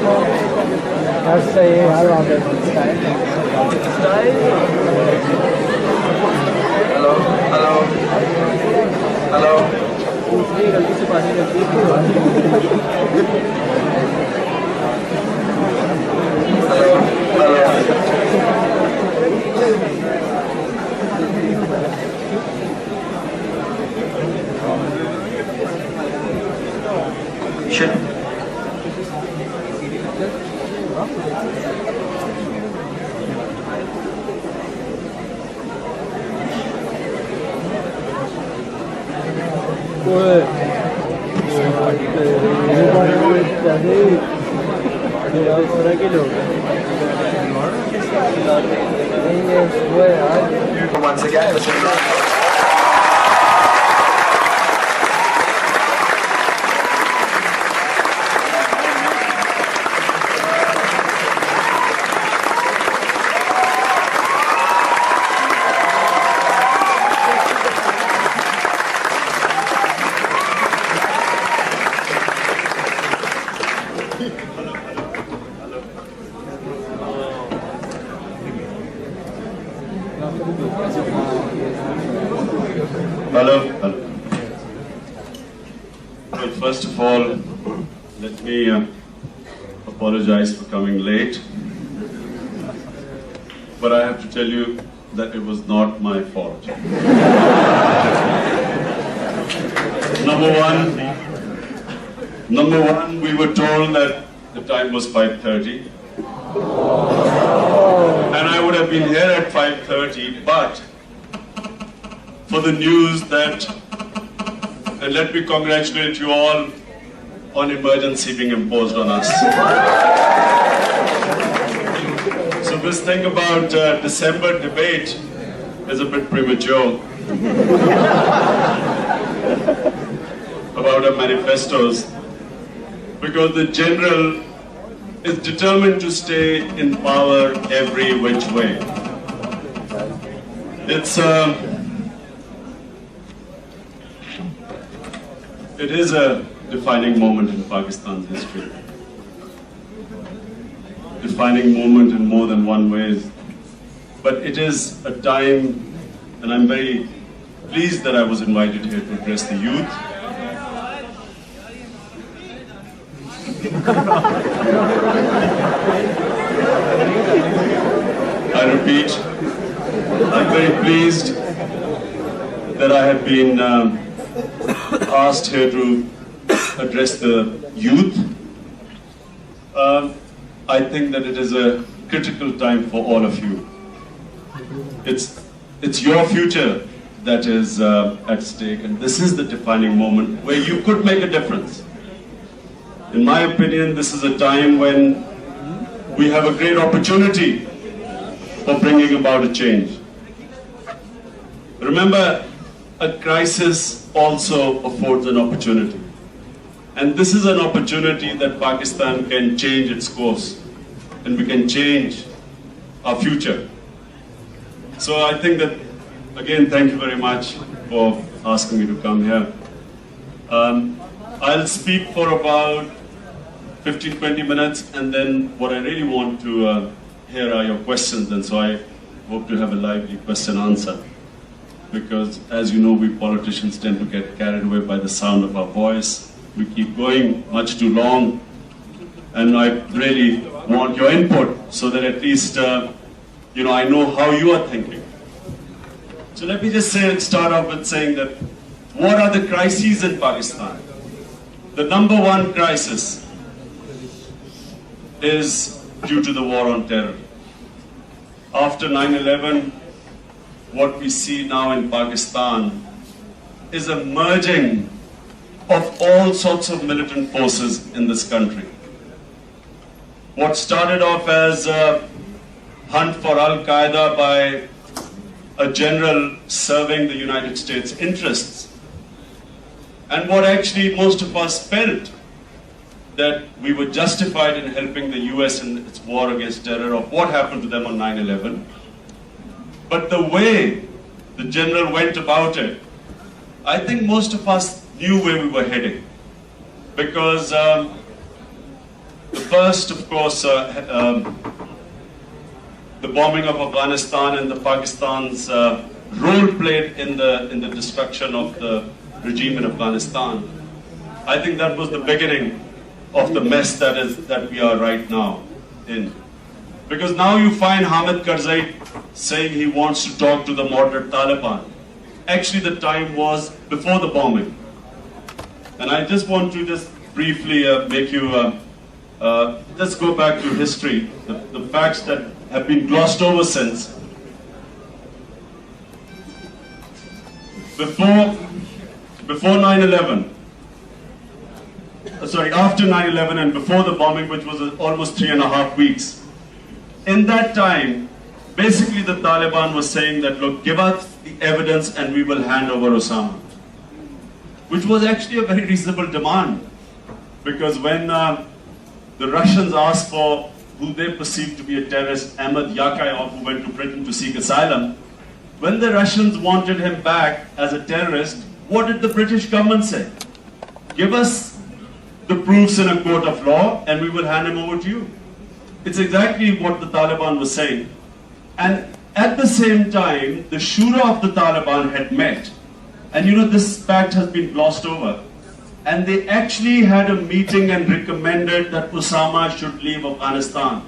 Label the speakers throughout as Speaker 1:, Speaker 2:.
Speaker 1: Hello hello hello गलती से पानी लगती hello hello Shit. Once again, Hello. Well, first of all, let me apologize for coming late. But I have to tell you that it was not my fault. Number one, we were told that the time was 5:30. And I would have been here at 5:30, but for the news that, and let me congratulate you all on emergency being imposed on us. So this thing about December debate is a bit premature. About our manifestos, because the general is determined to stay in power every which way. It is a defining moment in Pakistan's history. Defining moment in more than one way. But it is a time, and I'm very pleased that I was invited here to address the youth. I repeat, I'm very pleased that I have been asked here to address the youth. I think that it is a critical time for all of you. It's your future that is at stake, and this is the defining moment where you could make a difference. In my opinion, this is a time when we have a great opportunity for bringing about a change. Remember, a crisis also affords an opportunity. And this is an opportunity that Pakistan can change its course, and we can change our future. So I think that, again, thank you very much for asking me to come here. I'll speak for about 15-20 minutes, and then what I really want to hear are your questions, and so I hope to have a lively question answer. Because as you know, we politicians tend to get carried away by the sound of our voice. We keep going much too long, and I really want your input so that at least I know how you are thinking. So let me just start off with saying that what are the crises in Pakistan? The number one crisis is due to the war on terror. After 9/11, what we see now in Pakistan is a merging of all sorts of militant forces in this country. What started off as a hunt for Al-Qaeda by a general serving the United States interests, and what actually most of us felt that we were justified in helping the US in its war against terror, of what happened to them on 9/11. But the way the general went about it, I think most of us knew where we were heading. Because the first, of course, the bombing of Afghanistan and the Pakistan's role played in the destruction of the regime in Afghanistan, I think that was the beginning of the mess that we are right now in. Because now you find Hamid Karzai saying he wants to talk to the moderate Taliban. Actually, the time was before the bombing. And I just want to just briefly make you, let's go back to history, the facts that have been glossed over since. Before 9/11, after 9/11 and before the bombing, which was almost 3.5 weeks, in that time, basically the Taliban was saying that, look, give us the evidence and we will hand over Osama. Which was actually a very reasonable demand. Because when the Russians asked for who they perceived to be a terrorist, Ahmed Yakayov, who went to Britain to seek asylum, when the Russians wanted him back as a terrorist, what did the British government say? Give us the proofs in a court of law and we will hand him over to you. It's exactly what the Taliban was saying. And at the same time, the Shura of the Taliban had met. And you know, this fact has been glossed over. And they actually had a meeting and recommended that Osama should leave Afghanistan.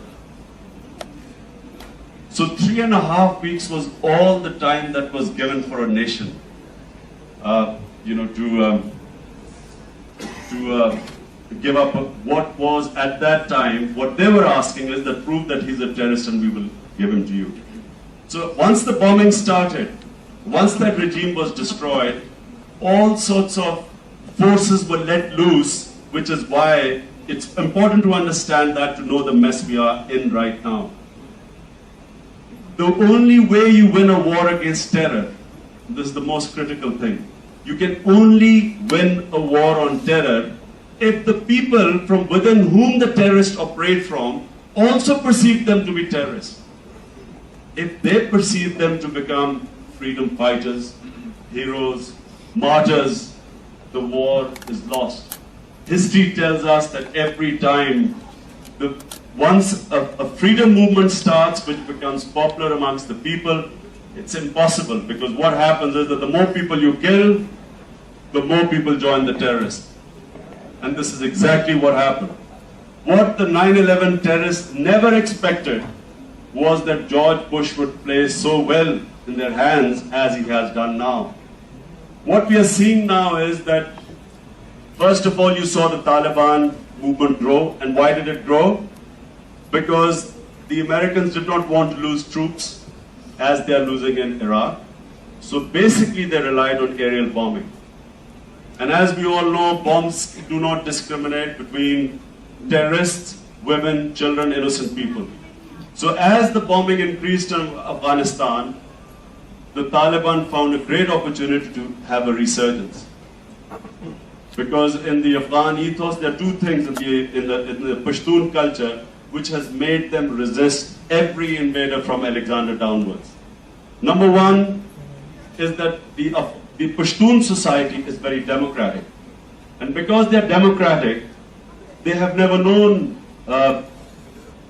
Speaker 1: So 3.5 weeks was all the time that was given for a nation, to give up what was at that time. What they were asking is that prove that he's a terrorist and we will give him to you. So once the bombing started, once that regime was destroyed, all sorts of forces were let loose, which is why it's important to understand that to know the mess we are in right now. The only way you win a war against terror, this is the most critical thing, you can only win a war on terror if the people from within whom the terrorists operate from also perceive them to be terrorists. If they perceive them to become freedom fighters, heroes, martyrs, the war is lost. History tells us that every time, once a freedom movement starts, which becomes popular amongst the people, it's impossible, because what happens is that the more people you kill, the more people join the terrorists. And this is exactly what happened. What the 9/11 terrorists never expected was that George Bush would play so well in their hands as he has done now. What we are seeing now is that, first of all, you saw the Taliban movement grow. And why did it grow? Because the Americans did not want to lose troops as they are losing in Iraq. So basically they relied on aerial bombing. And as we all know, bombs do not discriminate between terrorists, women, children, innocent people. So as the bombing increased in Afghanistan, the Taliban found a great opportunity to have a resurgence. Because in the Afghan ethos, there are two things in the Pashtun culture which has made them resist every invader from Alexander downwards. Number one is that the Pashtun society is very democratic. And because they are democratic, they have never known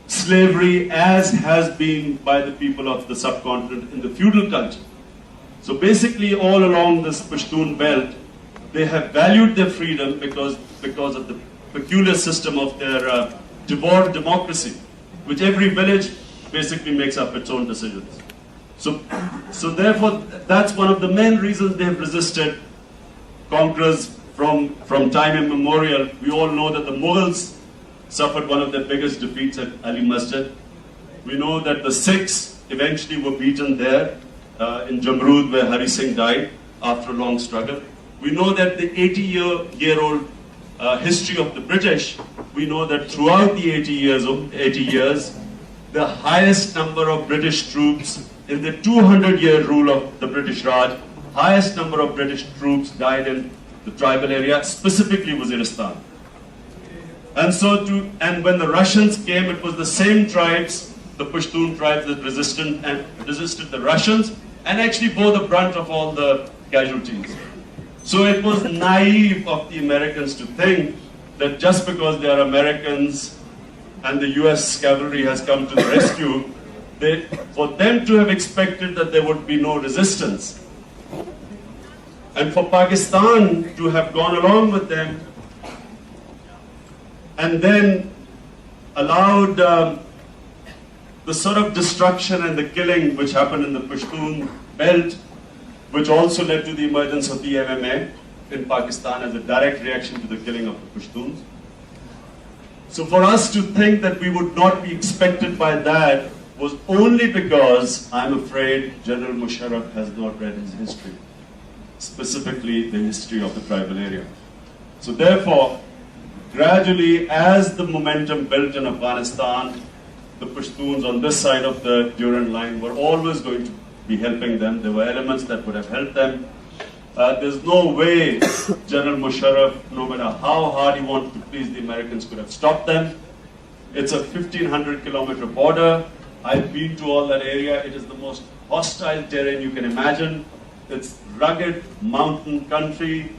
Speaker 1: slavery as has been by the people of the subcontinent in the feudal culture. So basically all along this Pashtun belt, they have valued their freedom because of the peculiar system of their devolved democracy, which every village basically makes up its own decisions. So therefore, that's one of the main reasons they have resisted conquerors from time immemorial. We all know that the Mughals suffered one of their biggest defeats at Ali Masjid. We know that the Sikhs eventually were beaten there in Jamrud, where Hari Singh died after a long struggle. We know that the 80-year-old history of the British, we know that throughout the 80 years, the highest number of British troops in the 200-year rule of the British Raj, highest number of British troops died in the tribal area, specifically Waziristan. And when the Russians came, it was the same tribes, the Pashtun tribes, that resisted the Russians, and actually bore the brunt of all the casualties. So it was naive of the Americans to think that just because they are Americans, and the US cavalry has come to the rescue, for them to have expected that there would be no resistance, and for Pakistan to have gone along with them and then allowed the sort of destruction and the killing which happened in the Pashtun belt, which also led to the emergence of the MMA in Pakistan as a direct reaction to the killing of the Pashtuns. So for us to think that we would not be expected by that was only because, I'm afraid, General Musharraf has not read his history, specifically the history of the tribal area. So therefore, gradually, as the momentum built in Afghanistan, the Pashtuns on this side of the Durand line were always going to be helping them. There were elements that would have helped them. There's no way General Musharraf, no matter how hard he wanted to please the Americans, could have stopped them. It's a 1,500-kilometer border. I've been to all that area. It is the most hostile terrain you can imagine. It's rugged mountain country.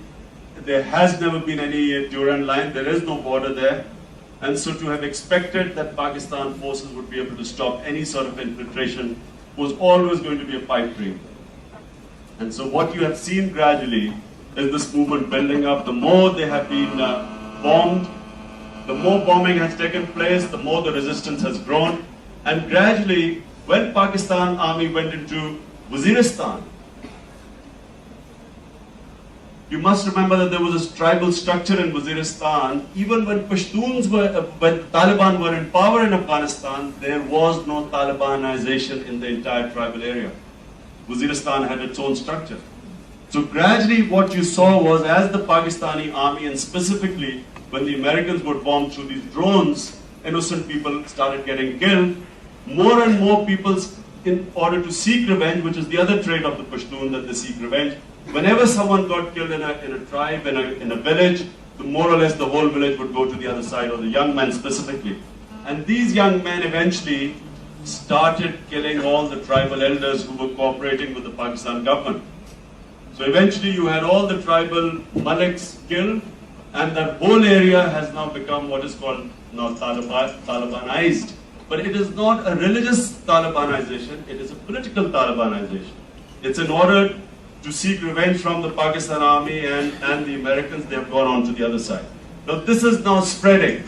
Speaker 1: There has never been any Durand line. There is no border there. And so to have expected that Pakistan forces would be able to stop any sort of infiltration was always going to be a pipe dream. And so what you have seen gradually is this movement building up. The more they have been bombed, the more bombing has taken place, the more the resistance has grown. And gradually, when Pakistan army went into Waziristan, you must remember that there was a tribal structure in Waziristan. Even when when Taliban were in power in Afghanistan, there was no Talibanization in the entire tribal area. Waziristan had its own structure. So gradually what you saw was, as the Pakistani army, and specifically when the Americans would bomb through these drones, innocent people started getting killed. More and more people, in order to seek revenge, which is the other trait of the Pashtun, that they seek revenge. Whenever someone got killed in a tribe, in a village, more or less the whole village would go to the other side, or the young men specifically. And these young men eventually started killing all the tribal elders who were cooperating with the Pakistan government. So eventually you had all the tribal maliks killed, and that whole area has now become what is called now Talibanized. But it is not a religious Talibanization, it is a political Talibanization. It's in order to seek revenge from the Pakistan army and the Americans. They have gone on to the other side. Now this is now spreading.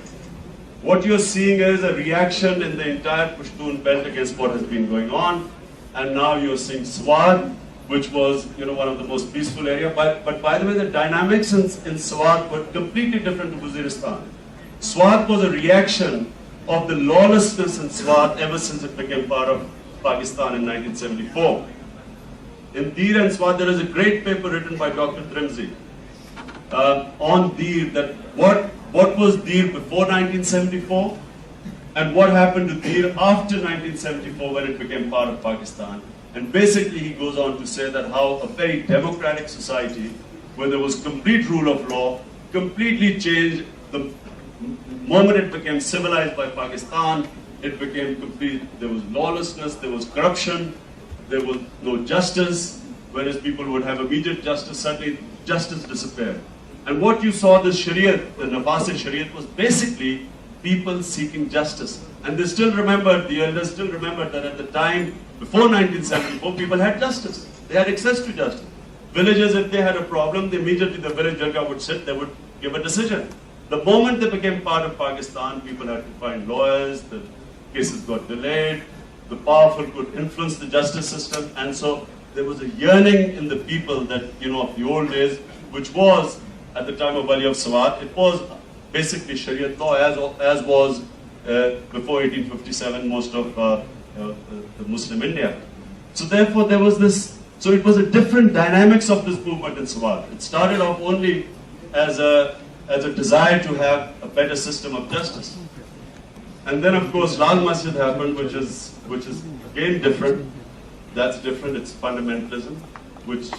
Speaker 1: What you're seeing is a reaction in the entire Pashtun belt against what has been going on. And now you're seeing Swat, which was one of the most peaceful area. But by the way, the dynamics in Swat were completely different to Waziristan. Swat was a reaction of the lawlessness in Swat ever since it became part of Pakistan in 1974. In Dir and Swat, there is a great paper written by Dr. Trimzi on Dir, that what was Dir before 1974 and what happened to Dir after 1974 when it became part of Pakistan. And basically he goes on to say that how a very democratic society, where there was complete rule of law, completely changed the moment it became civilized by Pakistan. It became complete, there was lawlessness, there was corruption, there was no justice, whereas people would have immediate justice. Suddenly justice disappeared. And what you saw, this Shariat, the Nafas Shariat, was basically people seeking justice. And they still remembered, the elders still remembered that at the time, before 1974, people had justice. They had access to justice. Villagers, if they had a problem, immediately the village Jarga would sit, they would give a decision. The moment they became part of Pakistan, people had to find lawyers, the cases got delayed, the powerful could influence the justice system, and so there was a yearning in the people that, of the old days, which was, at the time of Wali of Swat, it was basically Shariat law, as was before 1857 most of the Muslim India. So therefore there was this, so it was a different dynamics of this movement in Swat. It started off only as a desire to have a better system of justice. And then of course Lal Masjid happened, which is again different. That's different, it's fundamentalism, which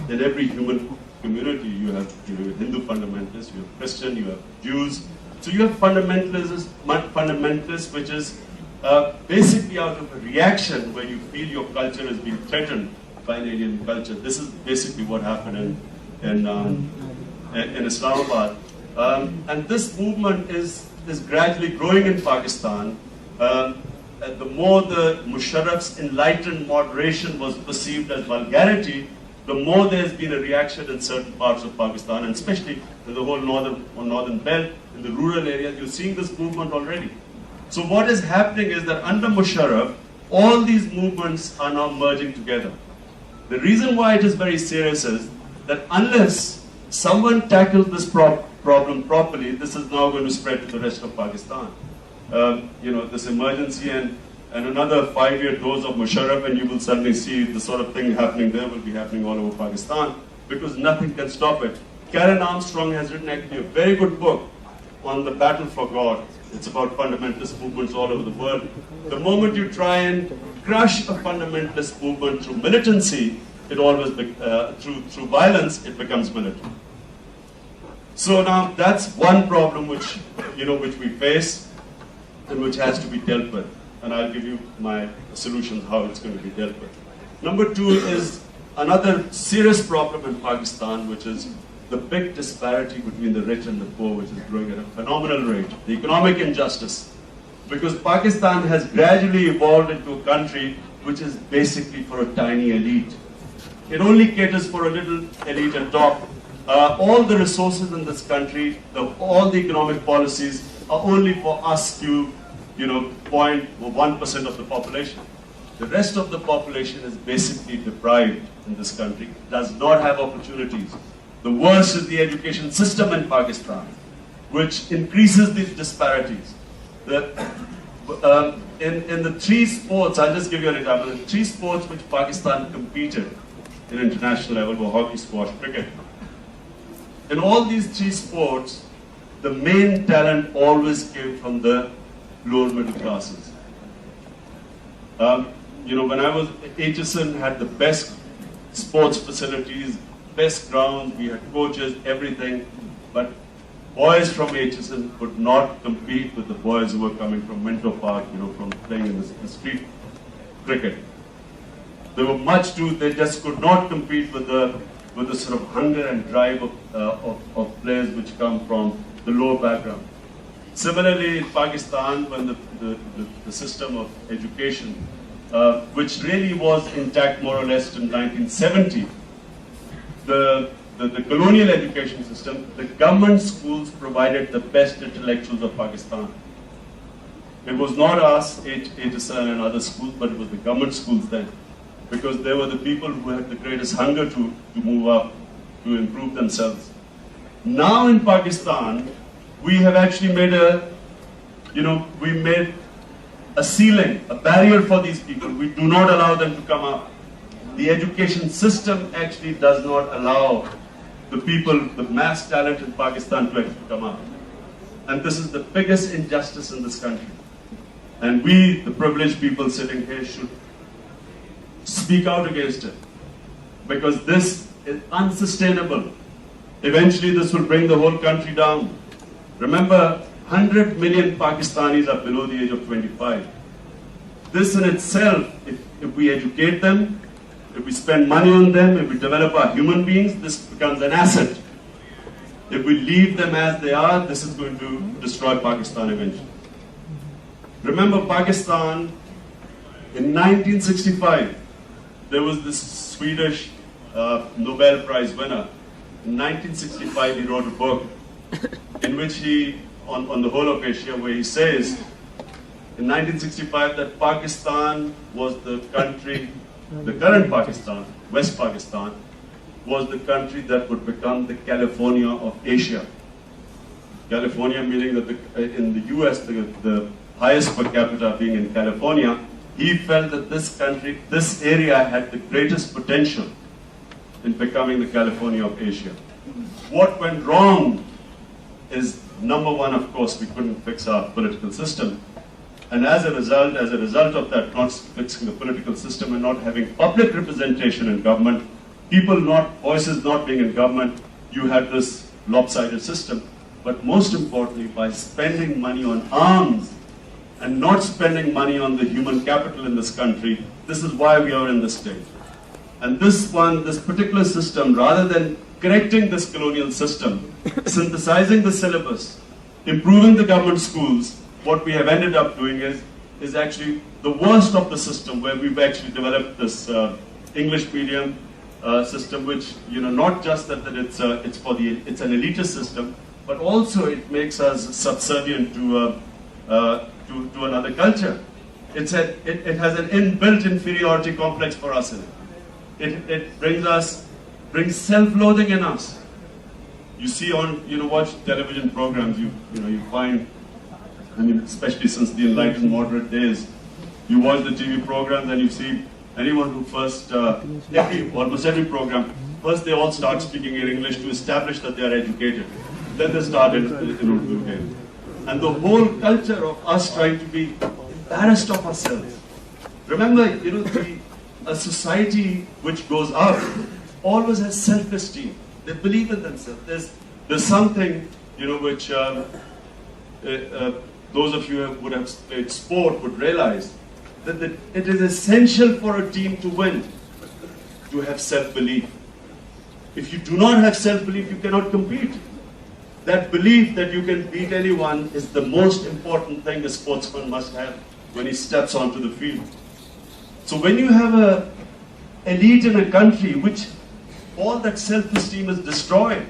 Speaker 1: in every human community you have Hindu fundamentalists, you have Christian, you have Jews. So you have fundamentalists, which is basically out of a reaction where you feel your culture is being threatened by an alien culture. This is basically what happened in Islamabad. And this movement is is gradually growing in Pakistan, the more the Musharraf's enlightened moderation was perceived as vulgarity, the more there's been a reaction in certain parts of Pakistan, and especially in the whole northern belt, in the rural areas, you're seeing this movement already. So what is happening is that under Musharraf, all these movements are now merging together. The reason why it is very serious is that unless someone tackles this problem properly, this is now going to spread to the rest of Pakistan. This emergency and another 5-year dose of Musharraf, and you will suddenly see the sort of thing happening there will be happening all over Pakistan, because nothing can stop it. Karen Armstrong has written actually a very good book on the battle for God. It's about fundamentalist movements all over the world. The moment you try and crush a fundamentalist movement through militancy, it always through violence, it becomes militant. So now that's one problem which we face and which has to be dealt with. And I'll give you my solutions how it's going to be dealt with. Number two is another serious problem in Pakistan, which is the big disparity between the rich and the poor, which is growing at a phenomenal rate. The economic injustice. Because Pakistan has gradually evolved into a country which is basically for a tiny elite. It only caters for a little elite at top. All the resources in this country, all the economic policies are only for us to 0.1% of the population. The rest of the population is basically deprived in this country, does not have opportunities. The worst is the education system in Pakistan, which increases these disparities. In the three sports, I'll just give you an example, the three sports which Pakistan competed in international level were hockey, squash, cricket. In all these three sports, the main talent always came from the lower middle classes. When I was at HSN, had the best sports facilities, best grounds, we had coaches, everything, but boys from HSN could not compete with the boys who were coming from Minto Park, from playing in the street cricket. They were they just could not compete with the sort of hunger and drive of players which come from the lower background. Similarly, in Pakistan, when the system of education, which really was intact more or less in 1970, the colonial education system, the government schools provided the best intellectuals of Pakistan. It was not us, HSN and other schools, but it was the government schools then, because they were the people who had the greatest hunger to move up, to improve themselves. Now in Pakistan, we have actually made a ceiling, a barrier for these people. We do not allow them to come up. The education system actually does not allow the people, the mass talent in Pakistan to actually come up. And this is the biggest injustice in this country. And we, the privileged people sitting here, should speak out against it. Because this is unsustainable. Eventually this will bring the whole country down. Remember, 100 million Pakistanis are below the age of 25. This in itself, if we educate them, if we spend money on them, if we develop our human beings, this becomes an asset. If we leave them as they are, this is going to destroy Pakistan eventually. Remember Pakistan, in 1965, there was this Swedish Nobel Prize winner. In 1965, he wrote a book in which he, on the whole of Asia, where he says, in 1965, that Pakistan was the country, the current Pakistan, West Pakistan, was the country that would become the California of Asia. California meaning that in the US, the highest per capita being in California, he felt that this country, this area had the greatest potential in becoming the California of Asia. What went wrong is, number one, of course, we couldn't fix our political system. And as a result of that, not fixing the political system and not having public representation in government, voices not being in government, you had this lopsided system. But most importantly, by spending money on arms and not spending money on the human capital in this country, this is why we are in this state. And this particular system, rather than correcting this colonial system, synthesizing the syllabus, improving the government schools, what we have ended up doing is actually the worst of the system, where we've actually developed this English medium system, which, you know, not just that it's an elitist system, but also it makes us subservient to another culture. It has an inbuilt inferiority complex for us in it. It brings self-loathing in us. You see watch television programs, you find, I mean, especially since the enlightened moderate days, you watch the TV programs and you see anyone who almost every program, first they all start speaking in English to establish that they are educated. Then they start in Urdu again. And the whole culture of us trying to be embarrassed of ourselves. Remember, a society which goes up always has self-esteem. They believe in themselves. There's something, which those of you who would have played sport would realize, that it is essential for a team to win, to have self-belief. If you do not have self-belief, you cannot compete. That belief that you can beat anyone is the most important thing a sportsman must have when he steps onto the field. So when you have an elite in a country which all that self-esteem is destroyed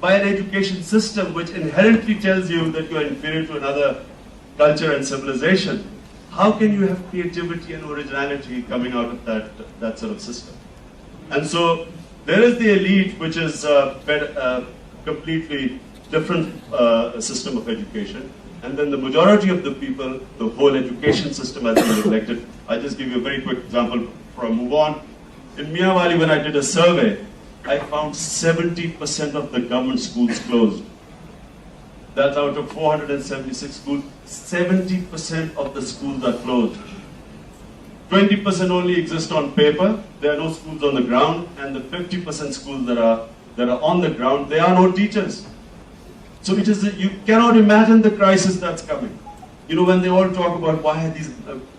Speaker 1: by an education system which inherently tells you that you are inferior to another culture and civilization, how can you have creativity and originality coming out of that sort of system? And so there is the elite, which is a completely different system of education, and then the majority of the people, the whole education system has been neglected. I'll just give you a very quick example before I move on. In Miyawali, when I did a survey, I found 70% of the government schools closed. That's out of 476 schools, 70% of the schools are closed. 20% only exist on paper. There are no schools on the ground, and the 50% schools that are on the ground, there are no teachers. So you cannot imagine the crisis that's coming. When they all talk about why these,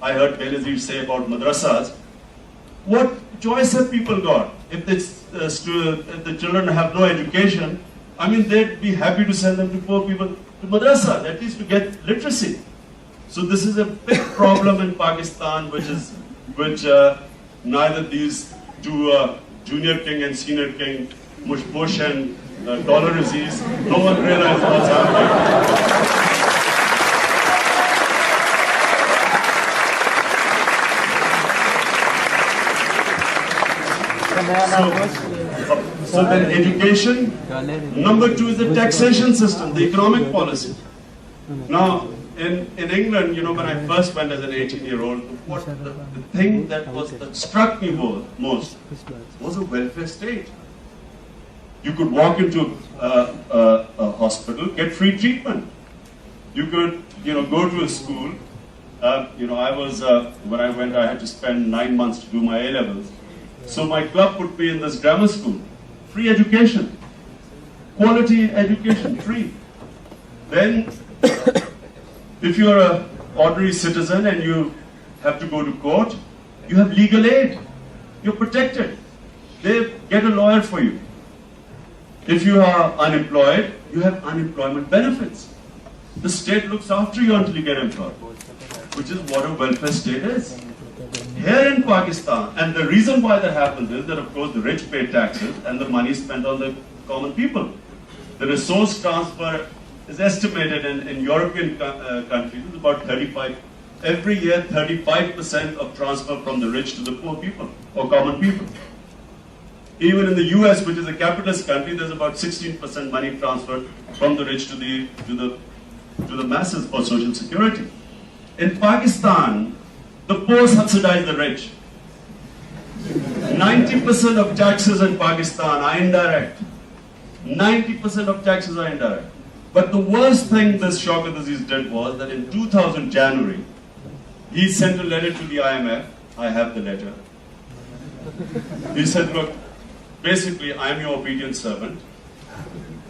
Speaker 1: I heard Benazir say about madrasas, what choice have people got? If the children have no education, I mean, they'd be happy to send them to poor people to madrasa, at least to get literacy. So this is a big problem in Pakistan, which neither these two junior king and senior king, Bush and dollar Aziz, no one realized what's happening. So then education. Number two is the taxation system, the economic policy. Now, in England, when I first went as an 18-year-old, the thing that struck me most was a welfare state. You could walk into a hospital, get free treatment. You could, go to a school. I was when I went, I had to spend 9 months to do my A-levels. So my club put me in this grammar school. Free education, quality education, free. Then, if you're an ordinary citizen and you have to go to court, you have legal aid. You're protected. They get a lawyer for you. If you are unemployed, you have unemployment benefits. The state looks after you until you get employed, which is what a welfare state is. Here in Pakistan, and the reason why that happens is that, of course, the rich pay taxes and the money is spent on the common people. The resource transfer is estimated in European countries is about 35. Every year, 35% of transfer from the rich to the poor people or common people. Even in the US, which is a capitalist country, there's about 16% money transferred from the rich to the masses for social security. In Pakistan, the poor subsidize the rich. 90% of taxes in Pakistan are indirect. 90% of taxes are indirect. But the worst thing this Shaukat Aziz did was that in 2000 January, he sent a letter to the IMF. I have the letter. He said, look, basically, I am your obedient servant.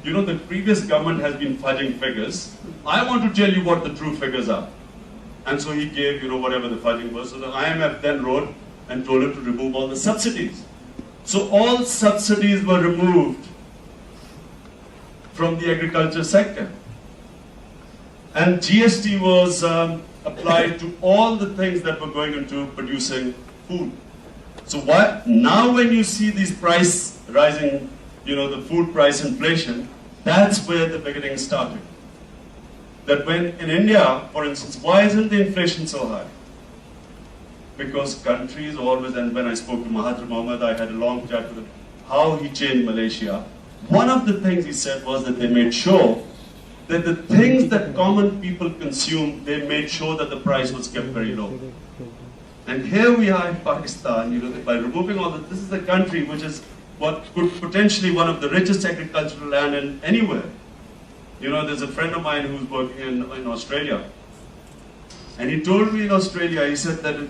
Speaker 1: The previous government has been fudging figures. I want to tell you what the true figures are. And so he gave, whatever the fudging was. So the IMF then wrote and told him to remove all the subsidies. So all subsidies were removed from the agriculture sector. And GST was applied to all the things that were going into producing food. So now when you see these price rising, the food price inflation, that's where the beginning started. That when in India, for instance, why isn't the inflation so high? Because countries always, and when I spoke to Mahathir Mohamad, I had a long chat with him, how he changed Malaysia. One of the things he said was that they made sure that the things that common people consume, they made sure that the price was kept very low. And here we are in Pakistan, by removing all this is a country which is what could potentially one of the richest agricultural land in anywhere. There's a friend of mine who's working in Australia. And he told me in Australia, he said that in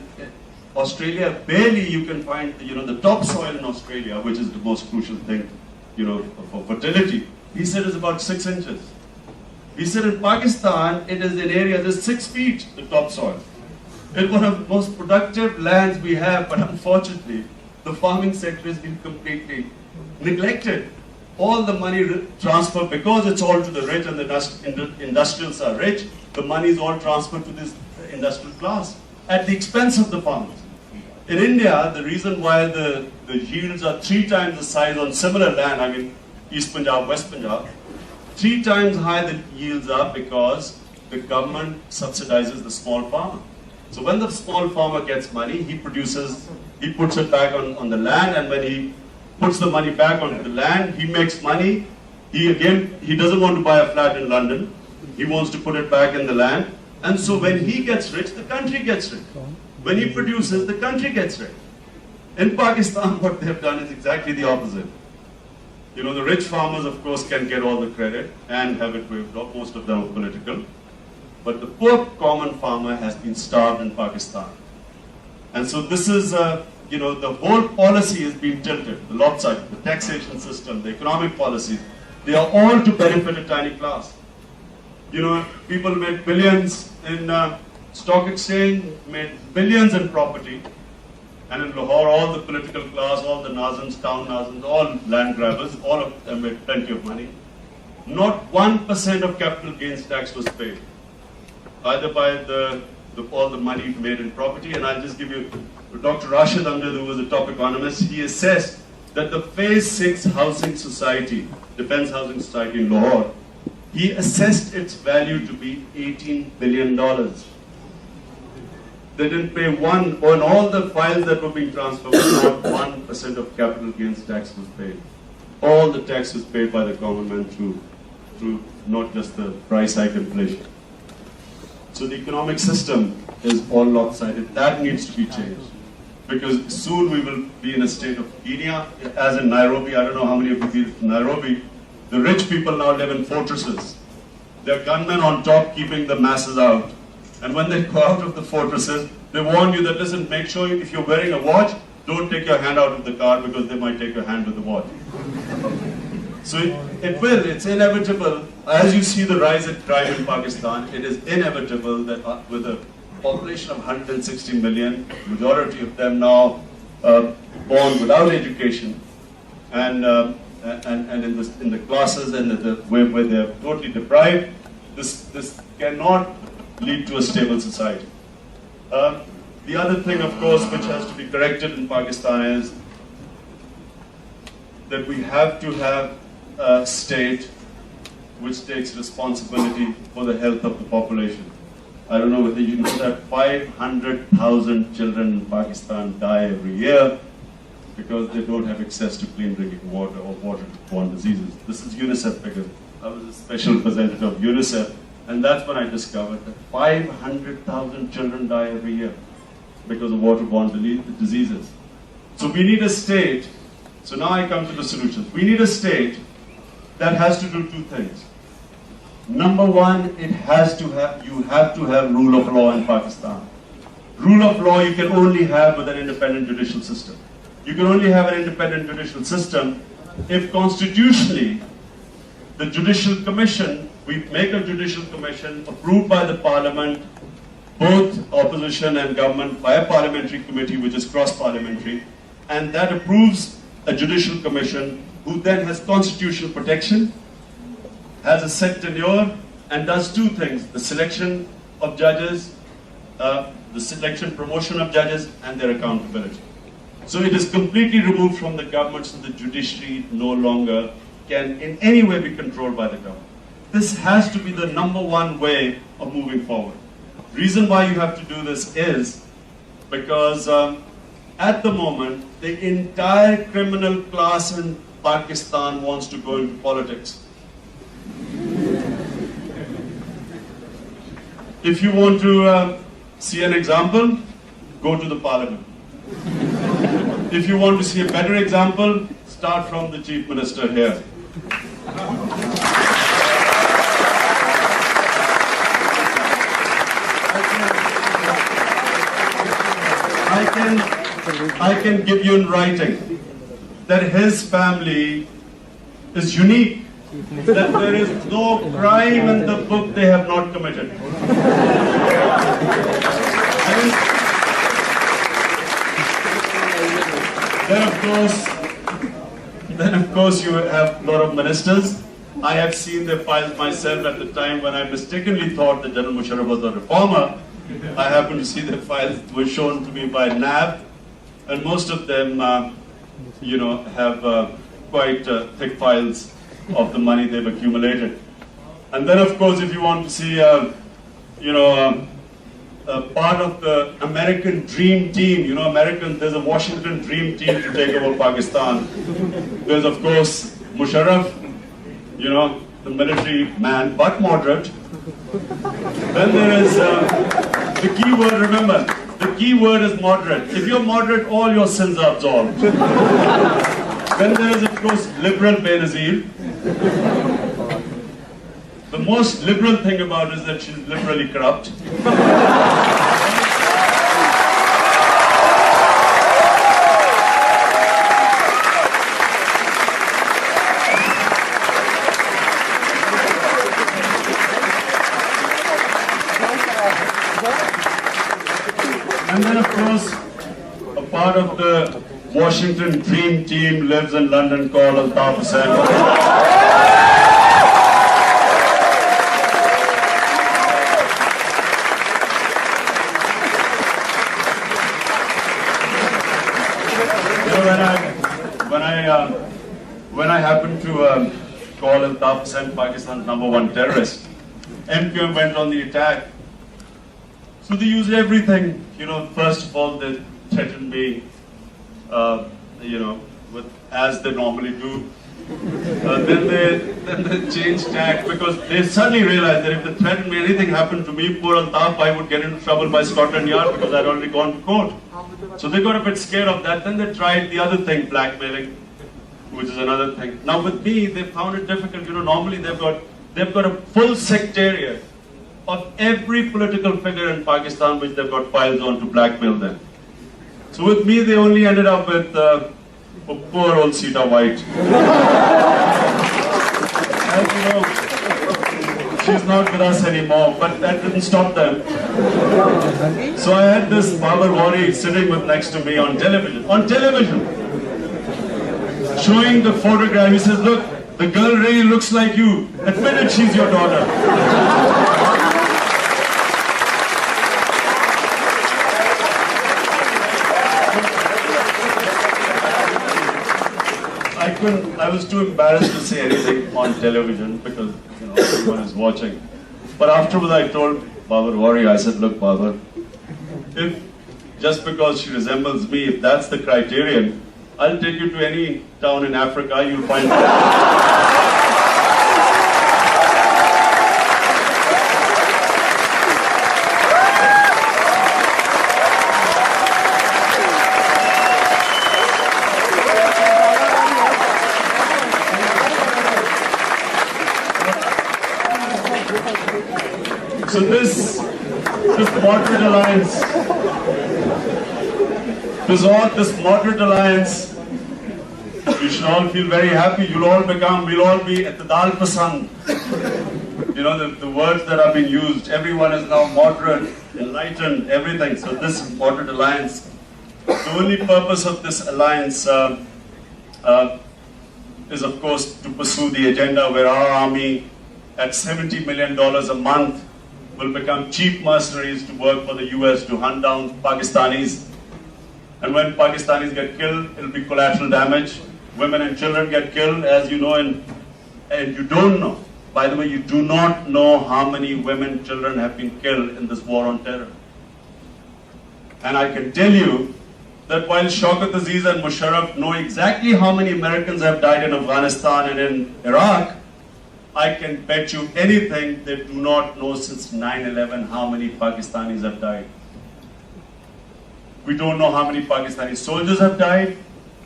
Speaker 1: Australia, barely you can find, the topsoil in Australia, which is the most crucial thing, for fertility. He said is about 6 inches. He said in Pakistan, it is in areas that's 6 feet, the topsoil. It's one of the most productive lands we have, but unfortunately, the farming sector has been completely neglected. All the money transferred, because it's all to the rich and the industrials are rich, the money is all transferred to this industrial class at the expense of the farmers. In India, the reason why the yields are 3 times the size on similar land, East Punjab, West Punjab, 3 times high the yields are because the government subsidizes the small farmer. So when the small farmer gets money, he puts it back on the land, and when he puts the money back onto the land, he makes money. He doesn't want to buy a flat in London. He wants to put it back in the land. And so when he gets rich, the country gets rich. When he produces, the country gets rich. In Pakistan, what they have done is exactly the opposite. The rich farmers, of course, can get all the credit and have it waived off. Most of them are political. But the poor common farmer has been starved in Pakistan. And so this is, the whole policy has been tilted. The lopsided, the taxation system, the economic policies, they are all to benefit a tiny class. People made billions in stock exchange, made billions in property. And in Lahore, all the political class, all the Nazans, town Nazans, all land grabbers, all of them made plenty of money. Not 1% of capital gains tax was paid, either by all the money made in property. And I'll just give you, Dr. Rashid Amjad, who was a top economist, he assessed that the Phase 6 housing society, Defense Housing Society in Lahore, he assessed its value to be $18 billion. They didn't pay on all the files that were being transferred, not 1% of capital gains tax was paid. All the tax was paid by the government through not just the price hike inflation. So the economic system is all lopsided. That needs to be changed. Because soon we will be in a state of Kenya, as in Nairobi. I don't know how many of you feel in Nairobi. The rich people now live in fortresses. There are gunmen on top keeping the masses out. And when they go out of the fortresses, they warn you that, listen, make sure if you're wearing a watch, don't take your hand out of the car because they might take your hand with the watch. So it's inevitable. As you see the rise in crime in Pakistan, it is inevitable that with a population of 160 million, majority of them now born without education, and in the classes and where they are totally deprived, this cannot lead to a stable society. The other thing, of course, which has to be corrected in Pakistan is that we have to have a state which takes responsibility for the health of the population. I don't know whether you know that 500,000 children in Pakistan die every year because they don't have access to clean drinking water or water-borne diseases. This is UNICEF figure. I was a special representative of UNICEF, and that's when I discovered that 500,000 children die every year because of waterborne diseases. So we need a state. So now I come to the solutions. We need a state that has to do 2 things. Number one, you have to have rule of law in Pakistan. Rule of law you can only have with an independent judicial system. You can only have an independent judicial system if constitutionally the judicial commission, we make a judicial commission approved by the parliament, both opposition and government, by a parliamentary committee which is cross-parliamentary, and that approves a judicial commission who then has constitutional protection, has a set tenure, and does two things: the selection of judges, the selection, promotion of judges, and their accountability. So it is completely removed from the government, so the judiciary no longer can in any way be controlled by the government. This has to be the number one way of moving forward. Reason why you have to do this is because at the moment, the entire criminal class in Pakistan wants to go into politics. If you want to see an example, go to the parliament. If you want to see a better example, start from the Chief Minister here. I can give you in writing that his family is unique, that there is no crime in the book they have not committed. Then of course you have a lot of ministers. I have seen their files myself at the time when I mistakenly thought that General Musharraf was a reformer. I happened to see their files were shown to me by NAB, and most of them, have quite thick files of the money they've accumulated. And then, of course, if you want to see, part of the American dream team, there's a Washington dream team to take over Pakistan. There's, of course, Musharraf, the military man, but moderate. Then there is the key word, remember, the key word is moderate. If you're moderate, all your sins are absolved. Then there is, of course, liberal Benazir. The most liberal thing about it is that she's liberally corrupt. And then, of course, a part of the Washington dream team lives in London called Altaf. When I happened to call Altaf Pakistan's #1 terrorist, MQM went on the attack. So they used everything. First of all, they threatened me, as they normally do. Then they changed tack because they suddenly realized that if they threatened me, anything happened to me, poor Altaf, I would get into trouble by Scotland Yard because I'd already gone to court. So they got a bit scared of that. Then they tried the other thing, blackmailing, which is another thing. Now with me, they found it difficult. Normally they've got a full secretariat of every political figure in Pakistan which they've got files on to blackmail them. So with me, they only ended up with poor old Sita White. As you know, she's not with us anymore, but that didn't stop them. So I had this Babar Wari sitting next to me on television, showing the photograph. He says, look, the girl really looks like you. Admit it, she's your daughter. I was too embarrassed to say anything on television because everyone is watching. But afterwards I told Babar Wari, I said, look Babar, if just because she resembles me, if that's the criterion, I'll take you to any town in Africa, you'll find So this moderate alliance, this moderate alliance, you should all feel very happy. We'll all be I'tidal Pasand. The words that are being used, everyone is now moderate, enlightened, everything. So this moderate alliance, the only purpose of this alliance is of course to pursue the agenda where our army at $70 million a month will become cheap mercenaries to work for the US to hunt down Pakistanis. And when Pakistanis get killed, it'll be collateral damage. Women and children get killed, as you know, and you don't know. By the way, you do not know how many women, children have been killed in this war on terror. And I can tell you that while Shaukat Aziz and Musharraf know exactly how many Americans have died in Afghanistan and in Iraq, I can bet you anything they do not know since 9/11 how many Pakistanis have died. We don't know how many Pakistani soldiers have died.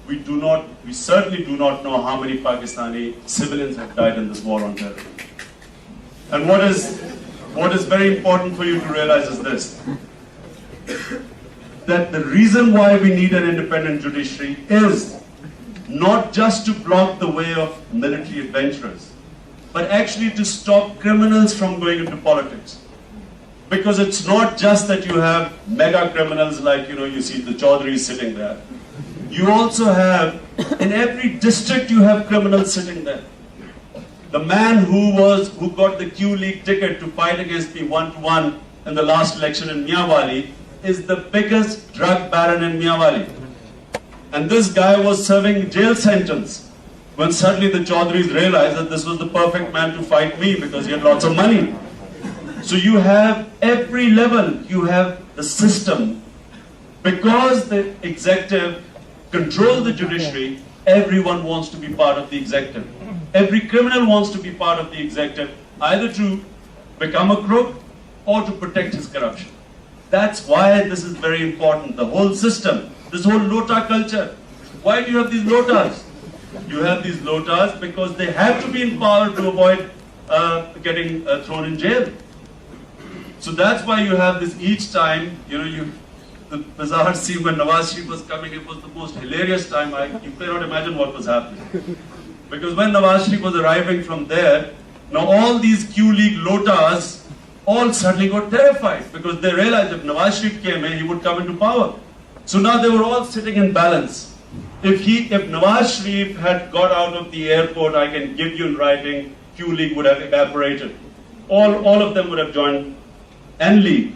Speaker 1: We certainly do not know how many Pakistani civilians have died in this war on terror. And what is very important for you to realize is this, that the reason why we need an independent judiciary is not just to block the way of military adventurers, but actually to stop criminals from going into politics. Because it's not just that you have mega criminals like, you see the Chaudhurys sitting there. You also have, in every district you have criminals sitting there. The man who got the Q League ticket to fight against me 1-to-1 in the last election in Miawali is the biggest drug baron in Miawali. And this guy was serving jail sentence when suddenly the Chaudhurys realized that this was the perfect man to fight me because he had lots of money. So you have every level, you have the system. Because the executive controls the judiciary, everyone wants to be part of the executive. Every criminal wants to be part of the executive, either to become a crook or to protect his corruption. That's why this is very important. The whole system, this whole lota culture. Why do you have these lotas? You have these lotas because they have to be in power to avoid getting thrown in jail. So that's why you have this each time, the bizarre scene when Nawaz Sharif was coming, it was the most hilarious time. You cannot imagine what was happening. Because when Nawaz Sharif was arriving from there, now all these Q League lotas all suddenly got terrified because they realized if Nawaz Sharif came in, he would come into power. So now they were all sitting in balance. If Nawaz Sharif had got out of the airport, I can give you in writing, Q League would have evaporated. All of them would have joined N League.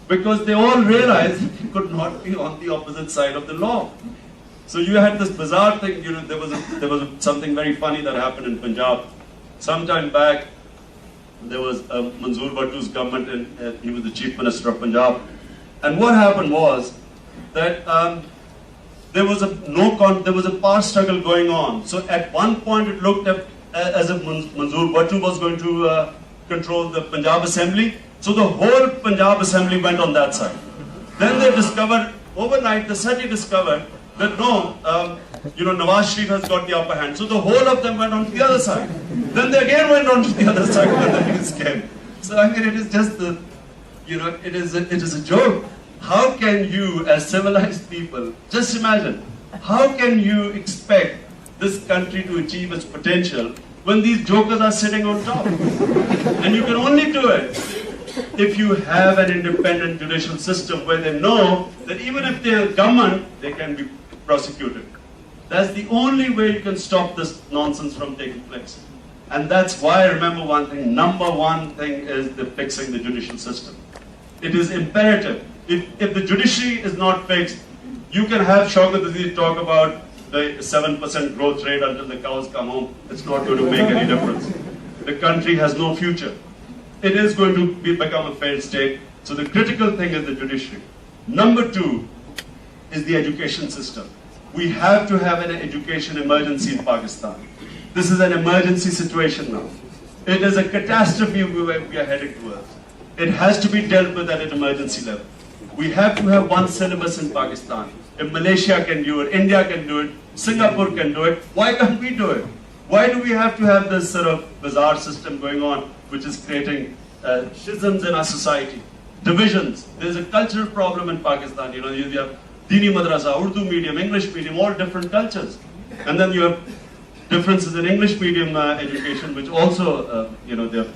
Speaker 1: Because they all realized that they could not be on the opposite side of the law. So you had this bizarre thing, there was something very funny that happened in Punjab. Sometime back, there was Manzoor Bhattu's government and he was the Chief Minister of Punjab. And what happened was that there was a power struggle going on. So at one point it looked as if Manzoor Bhattu was going to control the Punjab Assembly. So the whole Punjab Assembly went on that side. Then they discovered, overnight, the SETI discovered that no, Nawaz Sharif has got the upper hand. So the whole of them went on to the other side. Then they again went on to the other side when the news came. So I mean, it is just it is a joke. How can you, as civilized people, just imagine, how can you expect this country to achieve its potential when these jokers are sitting on top? And you can only do it if you have an independent judicial system where they know that even if they are government, they can be prosecuted. That's the only way you can stop this nonsense from taking place. And that's why, remember one thing, number one thing is fixing the judicial system. It is imperative. If the judiciary is not fixed, you can have Shaukat Aziz talk about the 7% growth rate until the cows come home. It's not going to make any difference. The country has no future. It is going to become a failed state. So the critical thing is the judiciary. Number two is the education system. We have to have an education emergency in Pakistan. This is an emergency situation now. It is a catastrophe we are heading towards. It has to be dealt with at an emergency level. We have to have one syllabus in Pakistan. If Malaysia can do it, India can do it, Singapore can do it, why can't we do it? Why do we have to have this sort of bizarre system going on, which is creating schisms in our society, divisions? There's a cultural problem in Pakistan. You have Dini Madrasa, Urdu medium, English medium, all different cultures. And then you have differences in English medium education, which also, there.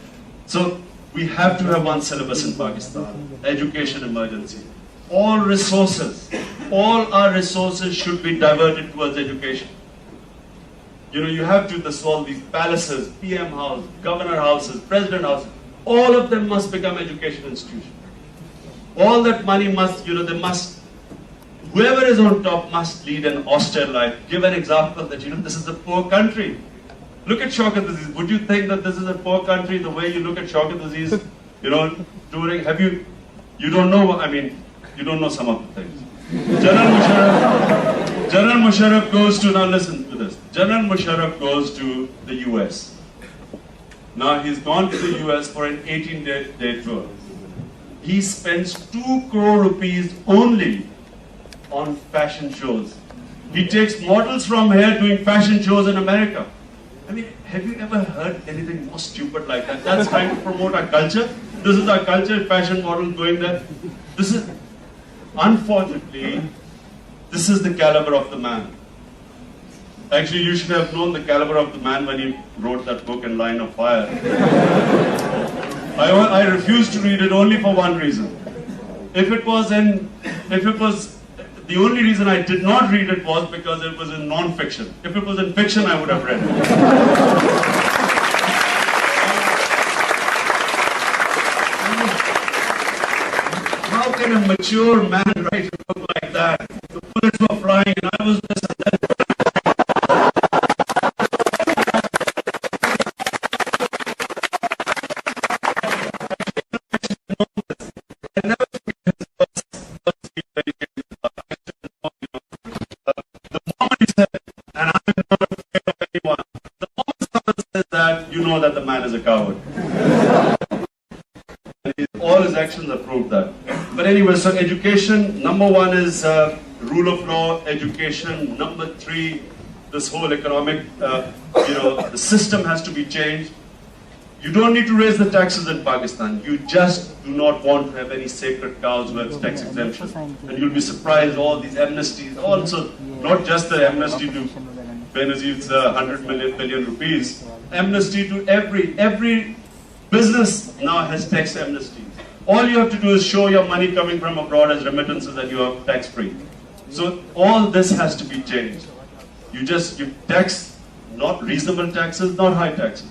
Speaker 1: So we have to have one syllabus in Pakistan, education emergency. All our resources should be diverted towards education. You have to all these palaces, PM house, governor houses, president houses. All of them must become education institutions. All that money must, whoever is on top must lead an austere life. Give an example that, this is a poor country. Look at Shaukat Aziz. Would you think that this is a poor country the way you look at Shaukat Aziz, touring? You don't know, you don't know some of the things. General Musharraf goes to, now listen to this. General Musharraf goes to the US. Now he's gone to the US for an 18-day tour. He spends 2 crore rupees only on fashion shows. He takes models from here doing fashion shows in America. Have you ever heard anything more stupid like that? That's trying to promote our culture. This is our culture, fashion models going there. This is, unfortunately, this is the caliber of the man. Actually, you should have known the caliber of the man when he wrote that book in Line of Fire. I refused to read it only for one reason. The only reason I did not read it was because it was in non-fiction. If it was in fiction, I would have read it. How can a mature man write a book like that? The bullets were flying and I was this and that. That the man is a coward. All his actions have proved that. But anyway, so education, number 1 is rule of law, education. Number 3, this whole economic, the system has to be changed. You don't need to raise the taxes in Pakistan. You just do not want to have any sacred cows with tax exemption. And you'll be surprised, all these amnesties, also not just the amnesty to Benazir's 100 billion rupees. Amnesty to every business now has tax amnesty. All you have to do is show your money coming from abroad as remittances and you are tax free. So all this has to be changed. You tax, not reasonable taxes, not high taxes,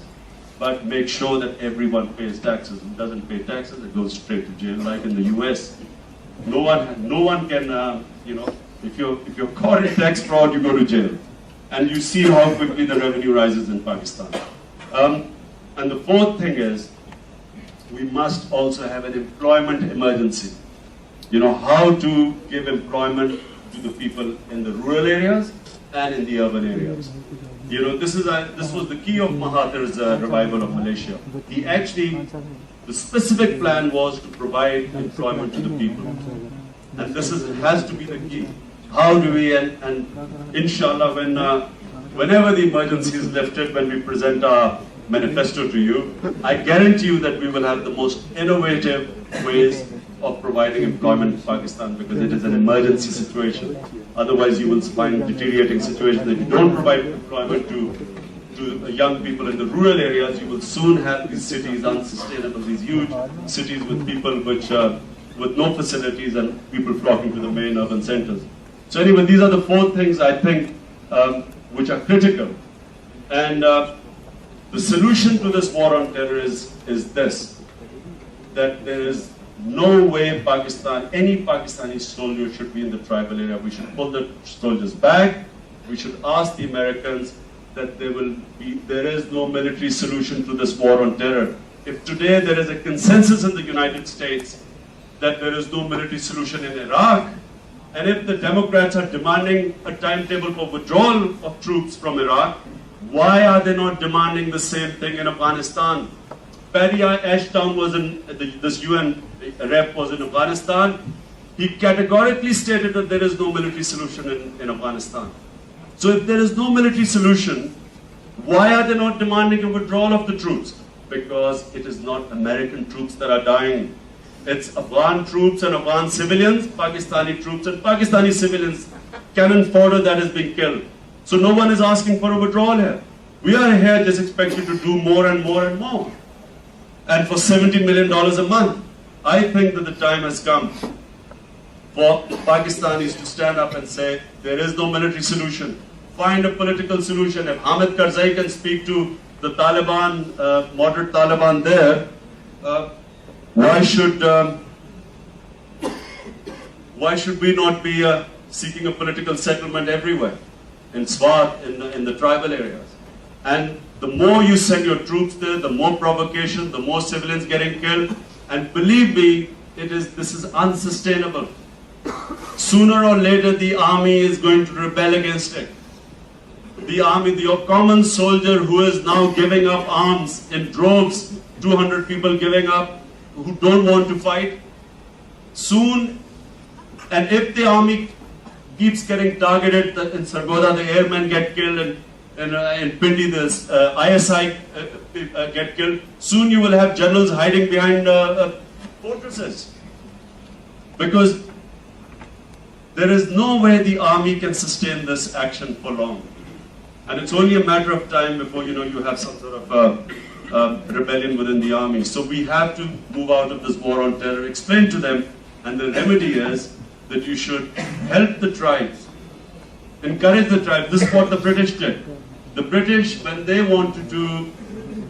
Speaker 1: but make sure that everyone pays taxes. Who doesn't pay taxes, it goes straight to jail, like in the US. No one can, if you're caught in tax fraud, you go to jail. And you see how quickly the revenue rises in Pakistan. And the 4th thing is, we must also have an employment emergency. How to give employment to the people in the rural areas and in the urban areas. This was the key of Mahathir's revival of Malaysia. The specific plan was to provide employment to the people. And this has to be the key. How do we, and inshallah, whenever the emergency is lifted, when we present our manifesto to you, I guarantee you that we will have the most innovative ways of providing employment in Pakistan, because it is an emergency situation. Otherwise, you will find deteriorating situations. If you don't provide employment to young people in the rural areas, you will soon have these cities unsustainable, these huge cities with people with no facilities and people flocking to the main urban centers. So anyway, these are the 4 things I think which are critical. And the solution to this war on terror is this, that there is no way any Pakistani soldier should be in the tribal area. We should pull the soldiers back. We should ask the Americans that there is no military solution to this war on terror. If today there is a consensus in the United States that there is no military solution in Iraq, and if the Democrats are demanding a timetable for withdrawal of troops from Iraq, why are they not demanding the same thing in Afghanistan? Paddy Ashdown this UN rep was in Afghanistan. He categorically stated that there is no military solution in Afghanistan. So if there is no military solution, why are they not demanding a withdrawal of the troops? Because it is not American troops that are dying. It's Afghan troops and Afghan civilians, Pakistani troops and Pakistani civilians, cannon fodder that is being killed. So no one is asking for a withdrawal here. We are here just expected to do more and more and more. And for $70 million a month, I think that the time has come for Pakistanis to stand up and say, there is no military solution. find a political solution. If Hamid Karzai can speak to the Taliban, moderate Taliban there, why should we not be seeking a political settlement everywhere, in Swat, in the tribal areas? And the more you send your troops there, the more provocation, the more civilians getting killed. And believe me, this is unsustainable. Sooner or later, the army is going to rebel against it. The army, the common soldier who is now giving up arms in droves, 200 people giving up, who don't want to fight, soon, and if the army keeps getting targeted, in Sargodha the airmen get killed, and in Pindi the ISI get killed, soon you will have generals hiding behind fortresses. Because there is no way the army can sustain this action for long. And it's only a matter of time before you have some sort of rebellion within the army. So we have to move out of this war on terror, explain to them, and the remedy is that you should help the tribes, encourage the tribes. This is what the British did. The British, when they wanted to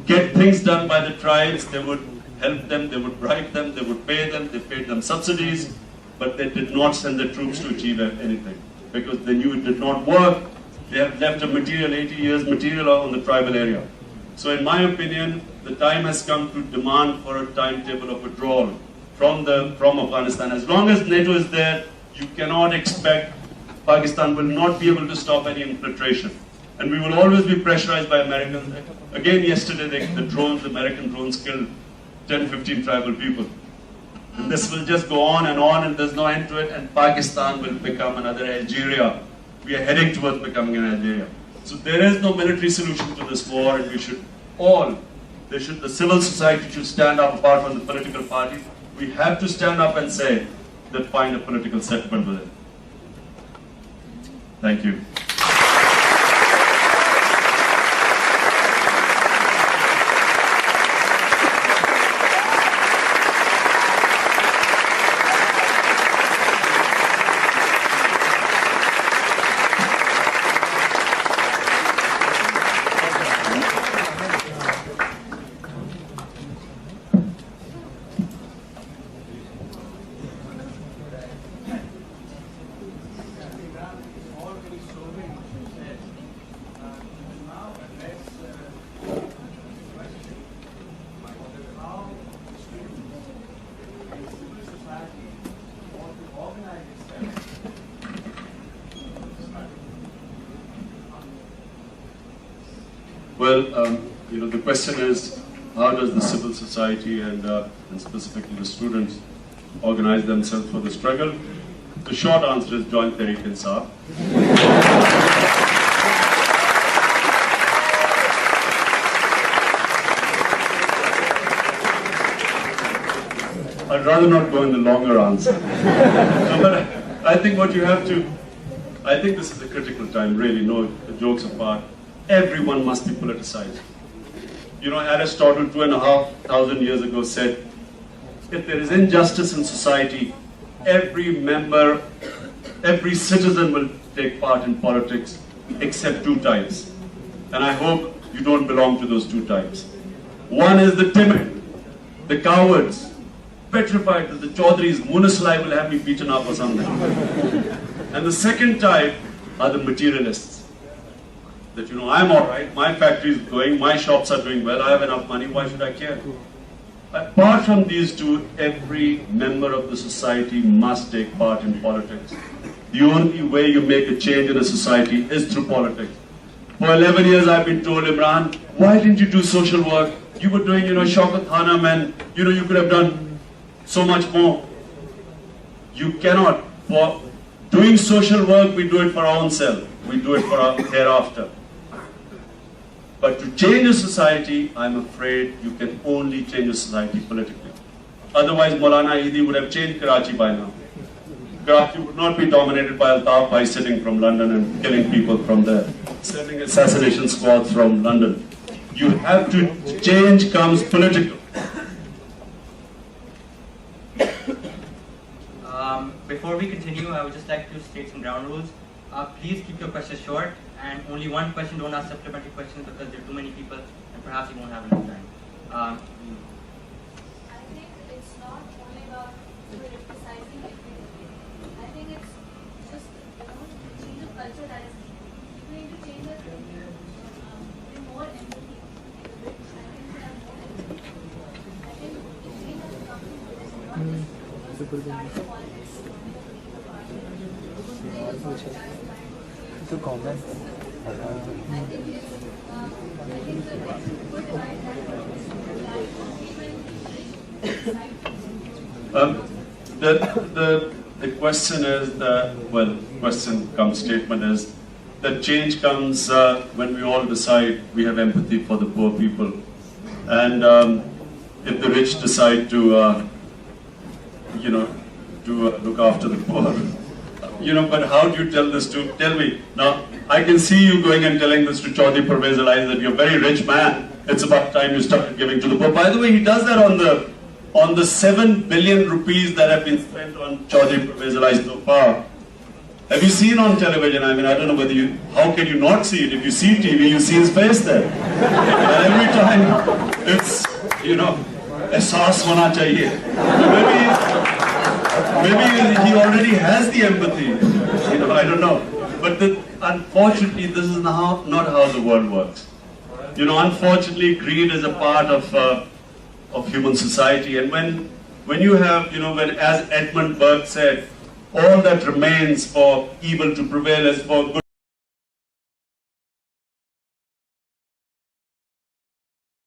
Speaker 1: get things done by the tribes, they would help them, they would bribe them, they would pay them, they paid them subsidies, but they did not send the troops to achieve anything because they knew it did not work. They have left a material, 80 years material on the tribal area. So in my opinion, the time has come to demand for a timetable of withdrawal from Afghanistan. As long as NATO is there, you cannot expect, Pakistan will not be able to stop any infiltration. And we will always be pressurized by Americans. Again, yesterday, the American drones killed 10, 15 tribal people. And this will just go on, and there's no end to it, and Pakistan will become another Algeria. We are heading towards becoming an Algeria. So there is no military solution to this war, and the civil society should stand up apart from the political parties. We have to stand up and say that find a political settlement with it. Thank you. Well, the question is, how does the civil society and specifically the students organize themselves for the struggle? The short answer is join Tehreek Insaf. I'd rather not go in the longer answer. No, but I think I think this is a critical time, really, no jokes apart. Everyone must be politicized. Aristotle 2,500 years ago said, if there is injustice in society, every citizen will take part in politics except two types. And I hope you don't belong to those two types. One is the timid, the cowards, petrified that the Chaudhry's Munislai will have me beaten up or something. And the second type are the materialists. That, I'm all right, my factory is going, my shops are doing well, I have enough money, why should I care? Apart from these two, every member of the society must take part in politics. The only way you make a change in a society is through politics. For 11 years I've been told, Imran, why didn't you do social work? You were doing, Shaukat Khanam, and, you could have done so much more. You cannot. For doing social work, we do it for our own self. We do it for our hereafter. But to change a society, I'm afraid you can only change a society politically. Otherwise, Maulana Eidi would have changed Karachi by now. Karachi would not be dominated by Altaf Bhai sitting from London and killing people from there, sending assassination squads from London. You have to, change comes political.
Speaker 2: Before we continue, I would just like to state some ground rules. Please keep your questions short and only one question, don't ask supplementary questions because there are too many people and perhaps you won't have enough time.
Speaker 3: I think it's not only about criticizing everything. I think it's just, change of culture that is needed. People need to change their be more empathy. I think they have more empathy. I think if we have to come to this, not just start politics,
Speaker 4: to comment.
Speaker 3: I think it's, I think the good divide that
Speaker 1: the question is that, well, question comes statement is that change comes when we all decide we have empathy for the poor people, and if the rich decide to look after the poor, but how do you tell this to, tell me, now I can see you going and telling this to Chaudhry Parvez Ali that you're a very rich man, it's about time you started giving to the poor. By the way, he does that on the 7 billion rupees that have been spent on Chaudhry Parvez Ali so far. Have you seen on television? I mean, I don't know whether you, how can you not see it? If you see TV, you see his face there. And every time it's, ehsaas hona chahiye. Maybe he already has the empathy. I don't know. But unfortunately, this is not how the world works. Unfortunately, greed is a part of human society. And when you have, when, as Edmund Burke said, all that remains for evil to prevail is for good